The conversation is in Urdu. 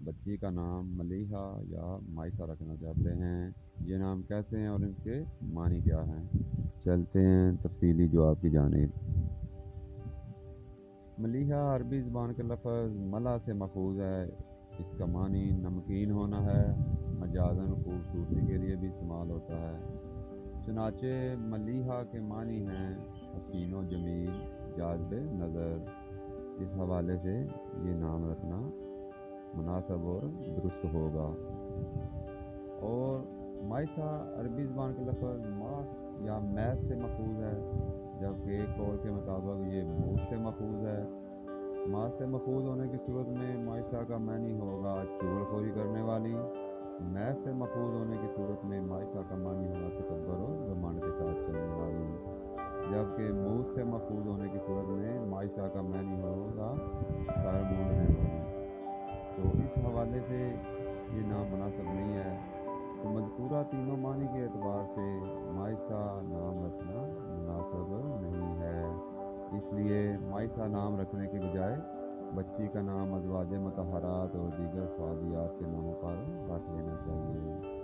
بچی کا نام ملیحہ یا مائسہ رکھنا چاہتے ہیں، یہ نام کیسے ہیں اور ان کے معنی کیا ہیں؟ چلتے ہیں تفصیلی جواب کی جانب۔ ملیحہ عربی زبان کا لفظ ملا سے ماخوذ ہے، اس کا معنی نمکین ہونا ہے، مجازاً خوبصورتی کے لیے بھی استعمال ہوتا ہے۔ چنانچہ ملیحہ کے معنی ہیں حسین و جمیل، جاذب نظر۔ اس حوالے سے یہ نام رکھنا مناسب اور درست ہوگا۔ اور مائسہ عربی زبان کا لفظ ماس یا میس سے ماخوذ ہے، جبکہ ایک قول کے مطابق یہ موس سے ماخوذ ہے۔ ماس سے ماخوذ ہونے کی صورت میں مائسہ کا معنی ہوگا چغل خوری کرنے والی، میس سے ماخوذ ہونے کی صورت میں مائسہ کا معنی ہوگا تکبر اور گھمنڈ کے ساتھ چلنے والی، جبکہ موس سے ماخوذ ہونے کی صورت میں مائسہ کا معنی ہوگا سر مونڈنے والی۔ تو اس حوالے سے یہ نام مناسب نہیں ہے۔ تو مذکورہ تینوں معنی کے اعتبار سے مائسہ نام رکھنا مناسب نہیں ہے، اس لیے مائسہ نام رکھنے کے بجائے بچی کا نام ازواج مطہرات اور دیگر صحابیات کے ناموں پر رکھ لینا چاہیے۔